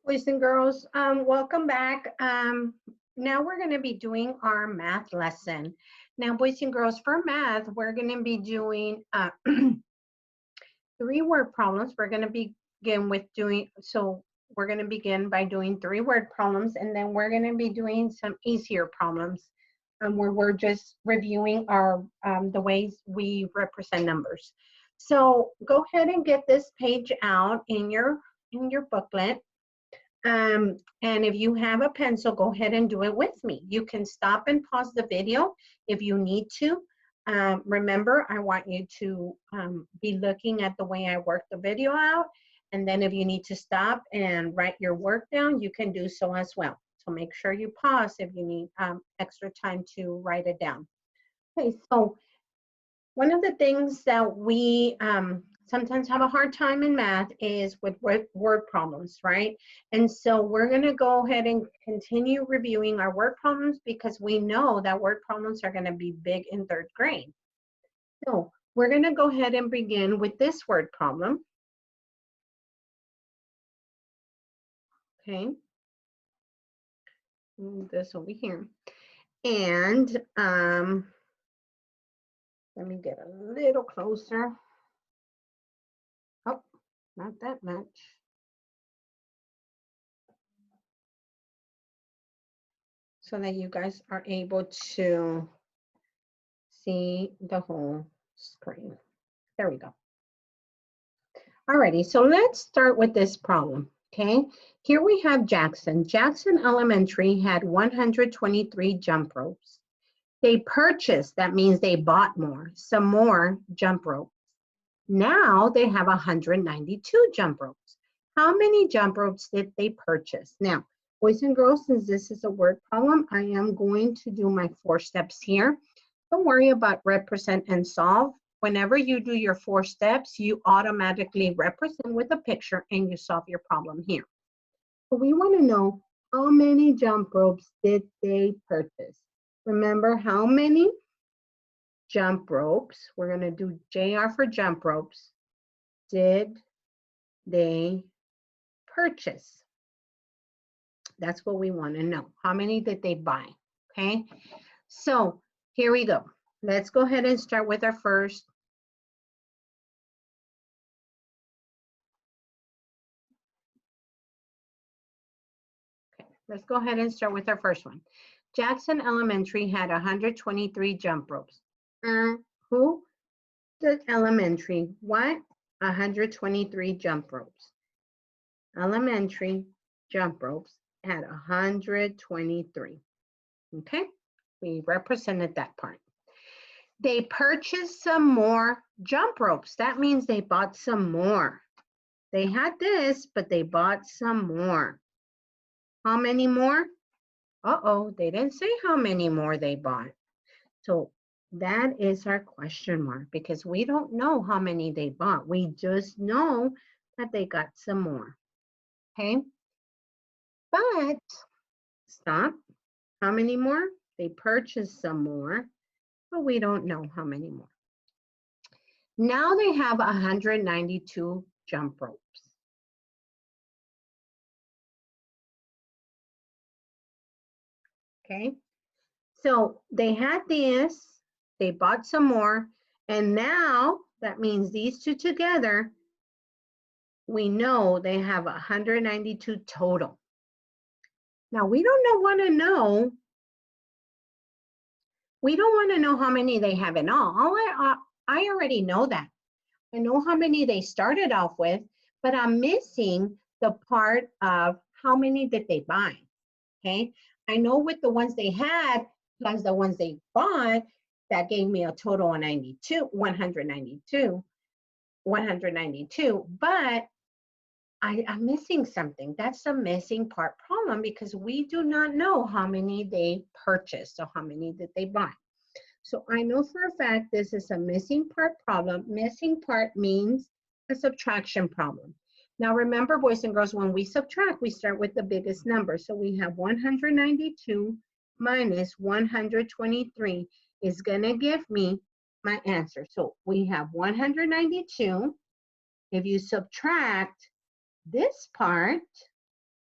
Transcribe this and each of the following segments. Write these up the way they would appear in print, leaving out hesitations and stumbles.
Boys and girls, welcome back. Now we're going to be doing our math lesson. Now, boys and girls, for math, we're going to be doing three word problems. We're going to begin with we're going to begin by doing 3-word problems, and then we're going to be doing some easier problems where we're just reviewing our the ways we represent numbers. So go ahead and get this page out in your booklet. And if you have a pencil, go ahead and do it with me. You can stop and pause the video if you need to. Remember, I want you to be looking at the way I work the video out. And then if you need to stop and write your work down, you can do so as well. So make sure you pause if you need extra time to write it down. Okay, so one of the things that we sometimes have a hard time in math is with word problems, right? And so we're going to go ahead and continue reviewing our word problems because we know that word problems are going to be big in 3rd grade. So we're going to go ahead and begin with this word problem. Okay. Move this over here. And let me get a little closer. Oh, not that much. So that you guys are able to see the whole screen. There we go. Alrighty, so let's start with this problem, okay? Here we have Jackson. Jackson Elementary had 123 jump ropes. They purchased, that means they bought some more jump ropes. Now they have 192 jump ropes. How many jump ropes did they purchase? Now, boys and girls, since this is a word problem, I am going to do my 4 steps here. Don't worry about represent and solve. Whenever you do your 4 steps, you automatically represent with a picture and you solve your problem here. So we want to know how many jump ropes did they purchase? Remember how many jump ropes, we're going to do JR for jump ropes, did they purchase? That's what we want to know. How many did they buy? Okay, so here we go. Let's go ahead and start with our first. Okay, let's go ahead and start with our first one. Jackson Elementary had 123 jump ropes. Who? The elementary. What? 123 jump ropes. Elementary jump ropes had 123. Okay, we represented that part. They purchased some more jump ropes. That means they bought some more. They had this, but they bought some more. How many more? Uh-oh, they didn't say how many more they bought. So that is our question mark because we don't know how many they bought. We just know that they got some more. Okay, but stop. How many more? They purchased some more, but we don't know how many more. Now they have 192 jump ropes. Okay, so they had this, they bought some more, and now that means these two together, we know they have 192 total. Now we don't want to know. We don't want to know how many they have in all. I already know that. I know how many they started off with, but I'm missing the part of how many did they buy, okay? I know with the ones they had plus the ones they bought, that gave me a total of 192, but I'm missing something. That's a missing part problem because we do not know how many they purchased or how many did they buy. So I know for a fact this is a missing part problem. Missing part means a subtraction problem. Now remember, boys and girls, when we subtract, we start with the biggest number. So we have 192 minus 123 is going to give me my answer. So we have 192. If you subtract this part,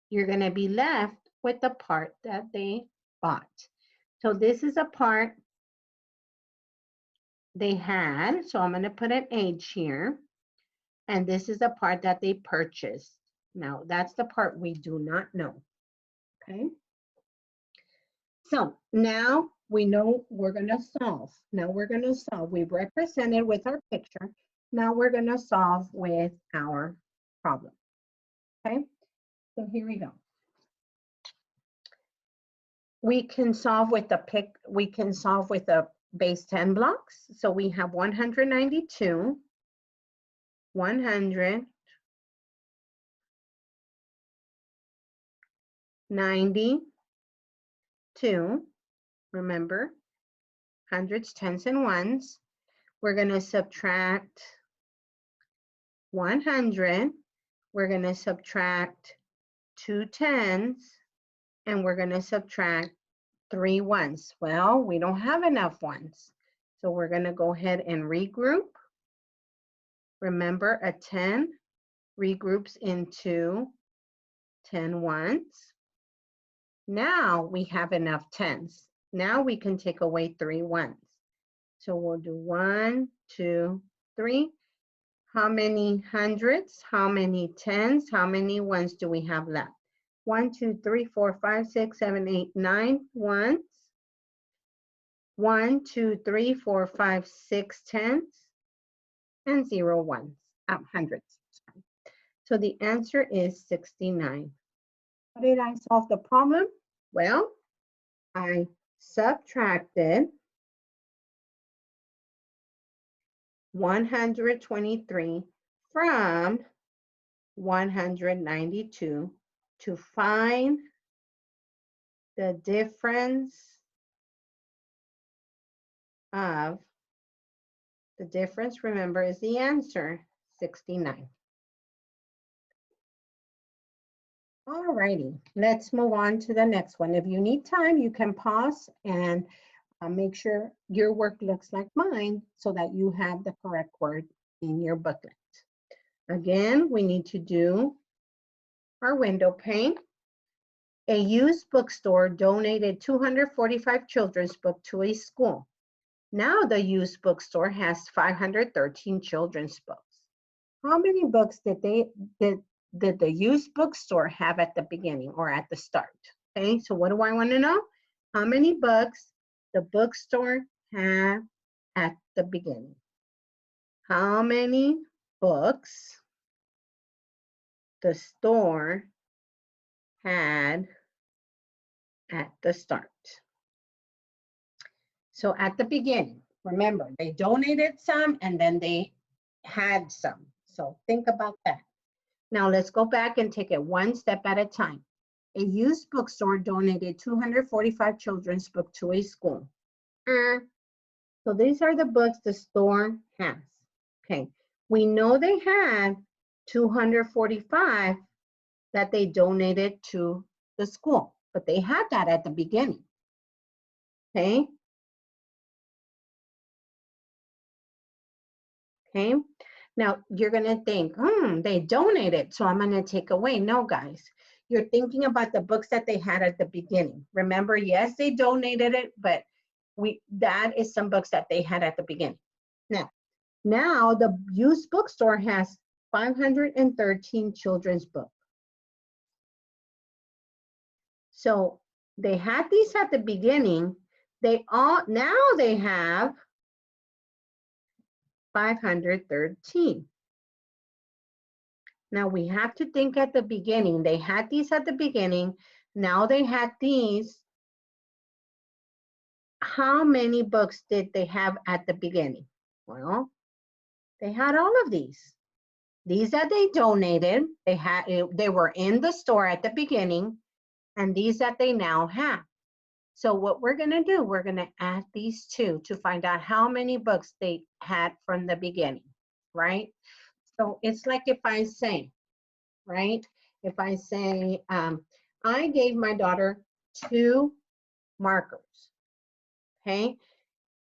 you're going to be left with the part that they bought. So this is a part they had. So I'm going to put an age here. And this is the part that they purchased. Now, that's the part we do not know. Okay. So now we know we're going to solve. Now we're going to solve. We've represented with our picture. Now we're going to solve with our problem. Okay. So here we go. We can solve with the base 10 blocks. So we have 192, 100, 92, remember, hundreds, tens, and ones. We're going to subtract 100. We're going to subtract 2 tens, and we're going to subtract 3 ones. Well, we don't have enough ones. So we're going to go ahead and regroup. Remember, a 10 regroups into 10 ones. Now we have enough tens. Now we can take away 3 ones. So we'll do 1, 2, 3. How many hundreds? How many tens? How many ones do we have left? 1, 2, 3, 4, 5, 6, 7, 8, 9 ones. 1, 2, 3, 4, 5, 6 tens. And 0 ones, hundreds. Sorry. So the answer is 69. How did I solve the problem? Well, I subtracted 123 from 192 to find the difference of, the difference, remember, is the answer, 69. All righty, let's move on to the next one. If you need time, you can pause and make sure your work looks like mine so that you have the correct word in your booklet. Again, we need to do our window pane. A used bookstore donated 245 children's books to a school. Now the used bookstore has 513 children's books. How many books did the used bookstore have at the beginning or at the start? Okay, so what do I want to know? How many books the bookstore had at the beginning? How many books the store had at the start? So at the beginning, remember, they donated some and then they had some. So think about that. Now let's go back and take it one step at a time. A used bookstore donated 245 children's books to a school. So these are the books the store has. Okay, we know they had 245 that they donated to the school, but they had that at the beginning. Okay. Okay, now you're gonna think, they donated, so I'm gonna take away. No, guys, you're thinking about the books that they had at the beginning. Remember, yes, they donated it, but that is some books that they had at the beginning. Now the used bookstore has 513 children's books. So they had these at the beginning. Now they have 513. Now we have to think at the beginning. They had these at the beginning. Now they had these. How many books did they have at the beginning? Well, they had all of these. These that they donated, they were in the store at the beginning, and these that they now have. So what we're gonna do, we're gonna add these two to find out how many books they had from the beginning, right? So it's like if I say, right? If I say, I gave my daughter 2 markers, okay?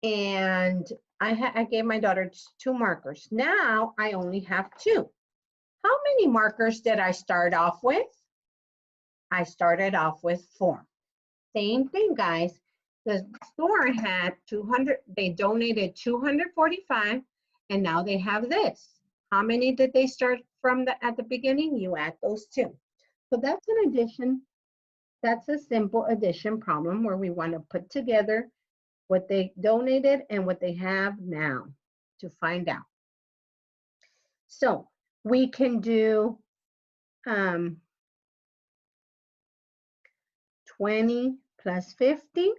And I gave my daughter 2 markers. Now I only have 2. How many markers did I start off with? I started off with 4. Same thing, guys. The store had 200, they donated 245, and now they have this. How many did they start from at the beginning? You add those 2. So that's an addition. That's a simple addition problem where we want to put together what they donated and what they have now to find out. So we can do 20 plus 50.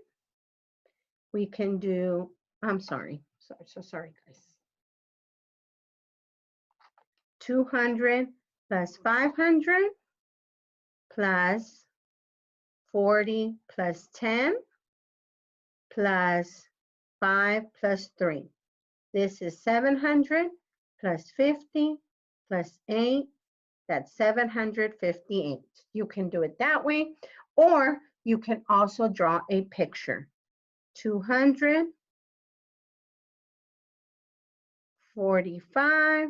We can do, I'm sorry, so sorry, guys. 200 plus 500 plus 40 plus 10 plus 5 plus 3. This is 700 plus 50 plus 8. That's 758. You can do it that way, or you can also draw a picture. 245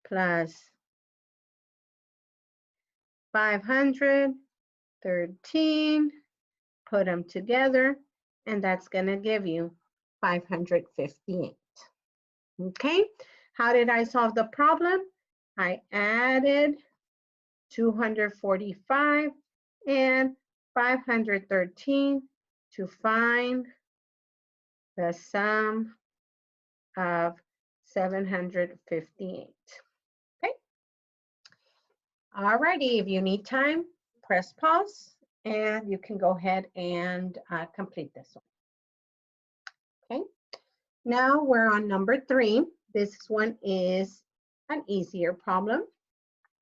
plus 513, put them together, and that's going to give you 558. Okay, how did I solve the problem? I added 245 and 513 to find the sum of 758. Okay. Alrighty, if you need time, press pause and you can go ahead and complete this one. Okay. Now we're on number 3. This one is an easier problem.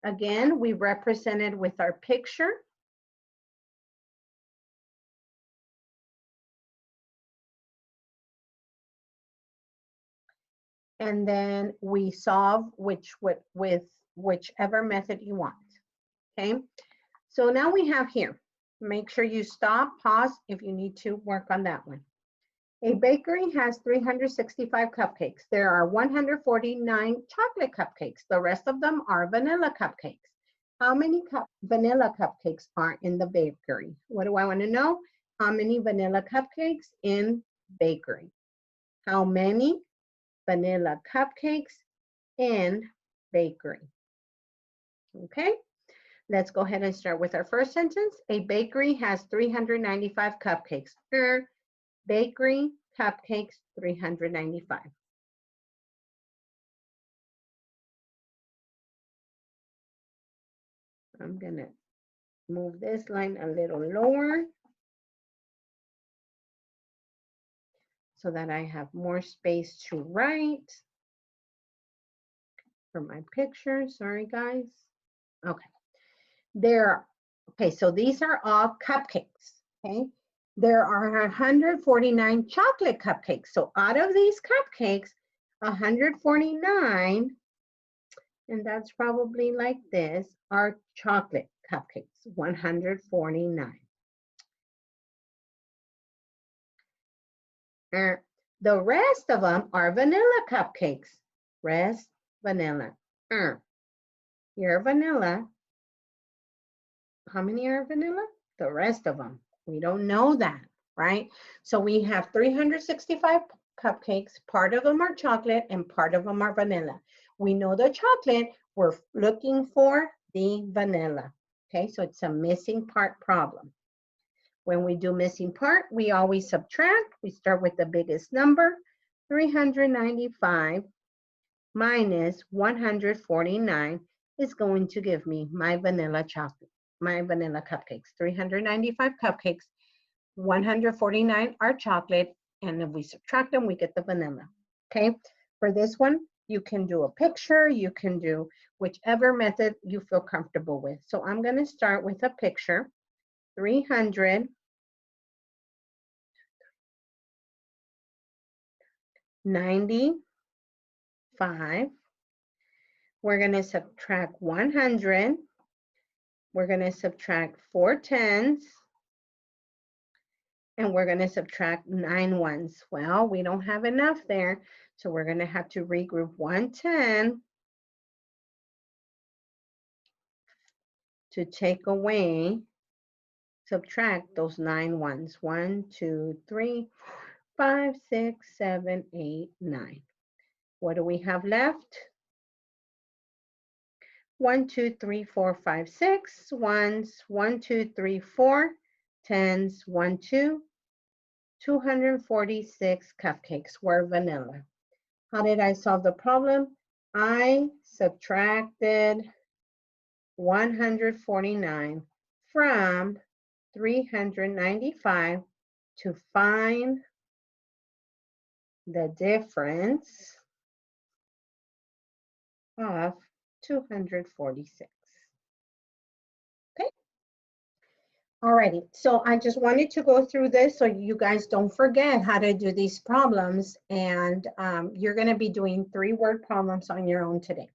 Again, we represented with our picture. And then we solve with whichever method you want. Okay, so now we have here, make sure you stop, pause if you need to work on that one. A bakery has 365 cupcakes. There are 149 chocolate cupcakes. The rest of them are vanilla cupcakes. How many vanilla cupcakes are in the bakery? What do I want to know? How many vanilla cupcakes in bakery? How many vanilla cupcakes in bakery? Okay, let's go ahead and start with our first sentence. A bakery has 395 cupcakes. Bakery cupcakes 395. I'm gonna move this line a little lower so that I have more space to write for my picture. Sorry, guys. Okay. Okay, so these are all cupcakes. Okay. There are 149 chocolate cupcakes. So out of these cupcakes, 149, and that's probably like this, are chocolate cupcakes, 149. The rest of them are vanilla cupcakes. Rest, vanilla. Your vanilla. How many are vanilla? The rest of them. We don't know that, right? So we have 365 cupcakes. Part of them are chocolate and part of them are vanilla. We know the chocolate. We're looking for the vanilla. Okay, so it's a missing part problem. When we do missing part, we always subtract. We start with the biggest number. 395 minus 149 is going to give me my vanilla chocolate. My vanilla cupcakes, 395 cupcakes, 149 are chocolate, and if we subtract them, we get the vanilla. Okay, for this one, you can do a picture, you can do whichever method you feel comfortable with. So I'm going to start with a picture. 395. We're going to subtract 100. We're going to subtract 4 tens, and we're going to subtract 9 ones. Well, we don't have enough there, so we're going to have to regroup 110 to take away subtract those 9 ones. 1, 2, 3, 5, 6, 7, 8, 9. What do we have left? 1, 2, 3, 4, 5, 6 ones. 1, 2, 3, 4 tens. 1, 2, 246 cupcakes were vanilla. How did I solve the problem? I subtracted 149 from 395 to find the difference of 246. Okay. Alrighty, so I just wanted to go through this so you guys don't forget how to do these problems, and you're going to be doing 3-word problems on your own today.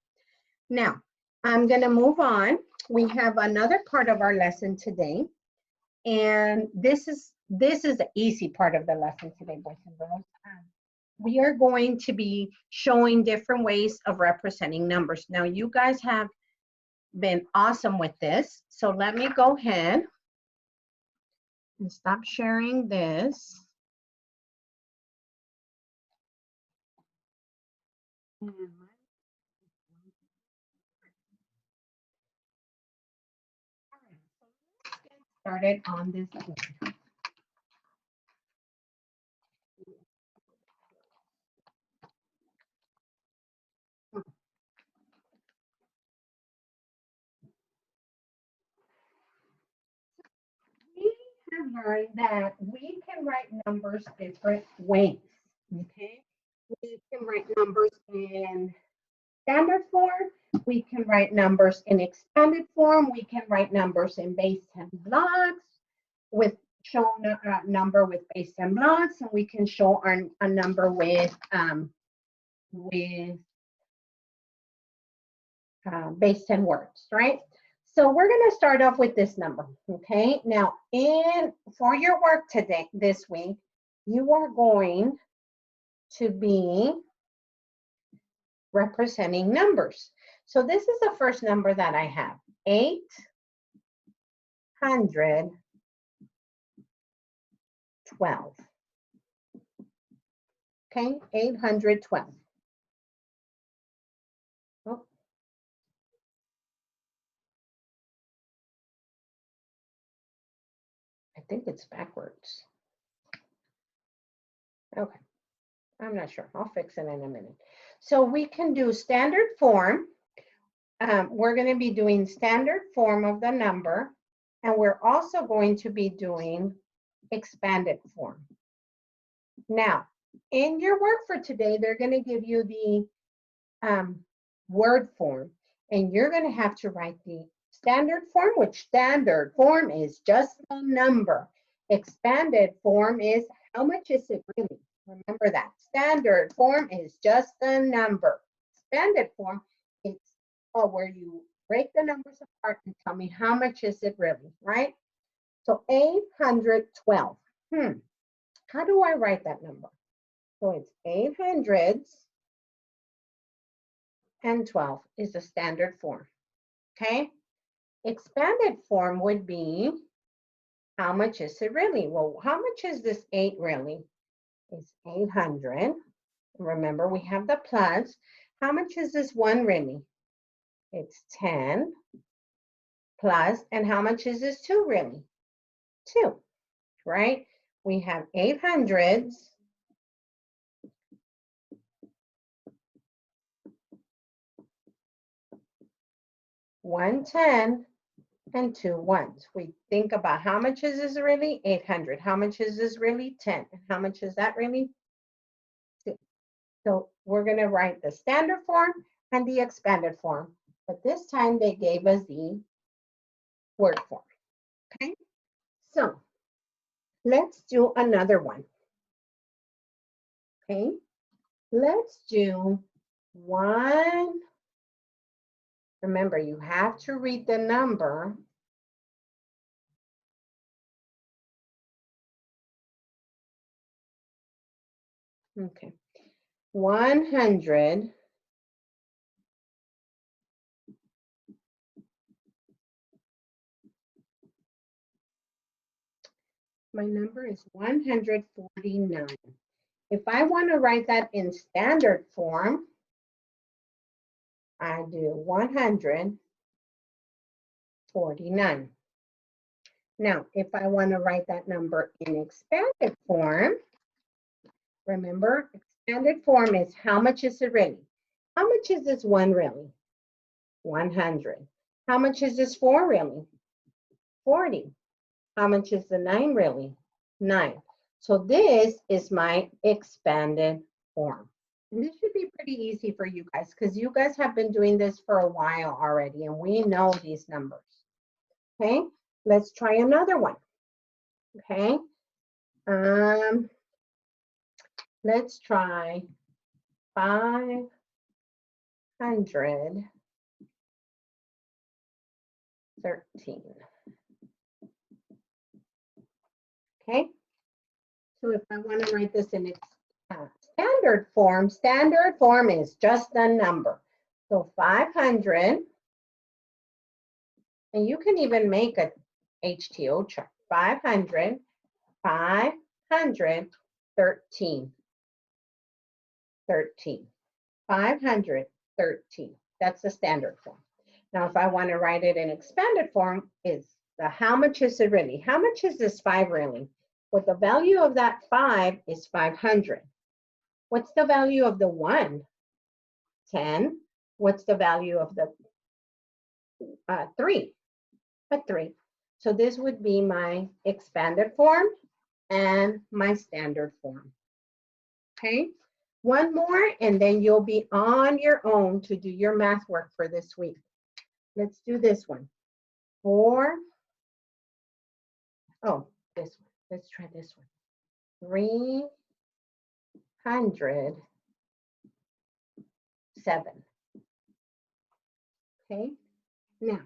Now, I'm going to move on. We have another part of our lesson today, and this is the easy part of the lesson today, boys and girls. We are going to be showing different ways of representing numbers. Now, you guys have been awesome with this, so let me go ahead and stop sharing this. Started on this board. We have learned that we can write numbers different ways. Okay, we can write numbers in standard form. We can write numbers in expanded form. We can write numbers in base 10 blocks with show a number with base 10 blocks, and we can show a number with base 10 words, right? So we're going to start off with this number, okay? Now, for your work today, this week, you are going to be representing numbers. So this is the first number that I have, 812. Okay, 812. Oh. I think it's backwards. Okay, I'm not sure. I'll fix it in a minute. So we can do standard form. We're going to be doing standard form of the number, and we're also going to be doing expanded form. Now, in your work for today, they're going to give you the word form, and you're going to have to write the standard form, which standard form is just a number. Expanded form is how much is it really? Remember that. Standard form is just a number. Expanded form is where you break the numbers apart and tell me how much is it really, right? So 812. How do I write that number? So it's 812 is the standard form, okay? Expanded form would be, how much is it really? Well, how much is this 8 really? It's 800. Remember, we have the plus. How much is this 1 really? It's 10 plus, and how much is this 2 really? 2, right? We have 800s. 110 and 2 ones. We think about how much is this really? 800. How much is this really? 10. How much is that really? 2. So we're going to write the standard form and the expanded form. But this time they gave us the word form. Okay? So let's do another one. Okay? Let's do 1. Remember, you have to read the number. Okay. 100. My number is 149. If I want to write that in standard form, I do 149. Now, if I want to write that number in expanded form, remember, expanded form is how much is it really? How much is this 1 really? 100. How much is this 4 really? 40. How much is the 9 really? 9. So this is my expanded form. And this should be pretty easy for you guys because you guys have been doing this for a while already and we know these numbers. Okay, let's try another one. Okay, let's try 513. Okay, so if I want to write this in its standard form is just a number. So 500, and you can even make a HTO chart. 500, 513, 13, 513. That's the standard form. Now, if I want to write it in expanded form, is the how much is it really? How much is this 5 really? Well, the value of that 5 is 500. What's the value of the 1? 10. What's the value of the 3? A 3. So this would be my expanded form and my standard form. Okay, one more and then you'll be on your own to do your math work for this week. Let's do this one. 4, oh, this one. Let's try this one. 307. Okay, now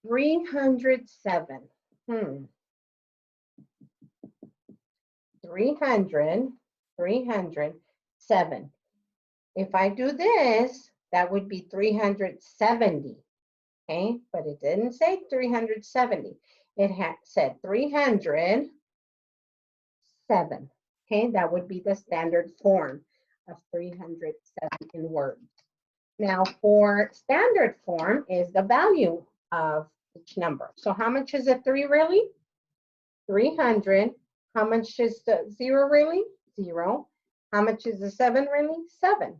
307. 307. If I do this, that would be 370. Okay, but it didn't say 370. It said 307. Okay, that would be the standard form of 307 in words. Now, for standard form is the value of each number. So how much is a 3 really? 300. How much is the 0 really? 0. How much is the 7 really? 7.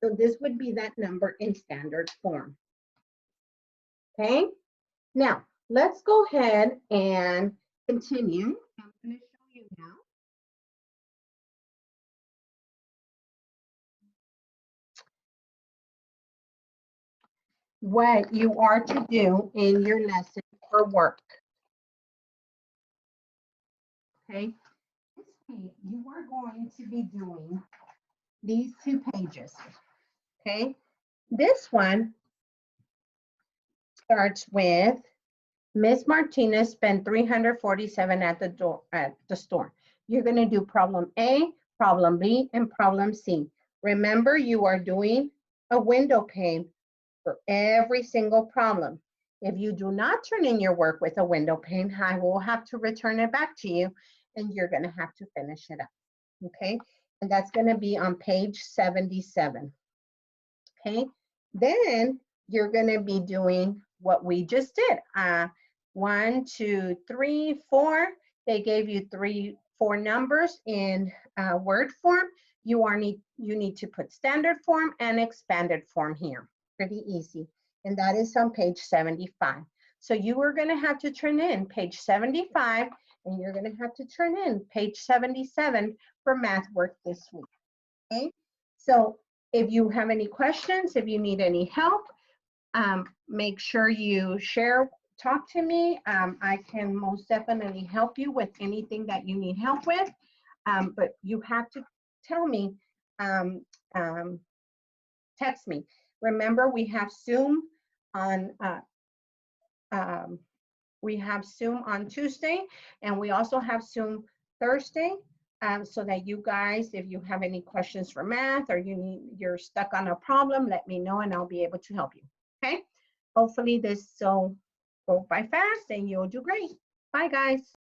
So this would be that number in standard form. Okay, now let's go ahead and continue. I'm going to show you now. What you are to do in your lesson for work. Okay, you are going to be doing these 2 pages. Okay, this one starts with Miss Martinez spent $347 at the store. You're going to do problem A, problem B, and problem C. Remember, you are doing a window pane for every single problem. If you do not turn in your work with a window pane, I will have to return it back to you and you're going to have to finish it up. Okay, and that's going to be on page 77. Okay, then you're going to be doing what we just did. 1, 2, 3, 4. They gave you 4 numbers in word form. You need to put standard form and expanded form here. Pretty easy. And that is on page 75. So you are going to have to turn in page 75 and you're going to have to turn in page 77 for math work this week. Okay? So if you have any questions, if you need any help, make sure you talk to me. I can most definitely help you with anything that you need help with, but you have to tell me, text me. Remember, we have Zoom on Tuesday, and we also have Zoom Thursday, so that you guys, if you have any questions for math or you're stuck on a problem, let me know and I'll be able to help you. Okay? Hopefully this will go by fast and you'll do great. Bye, guys.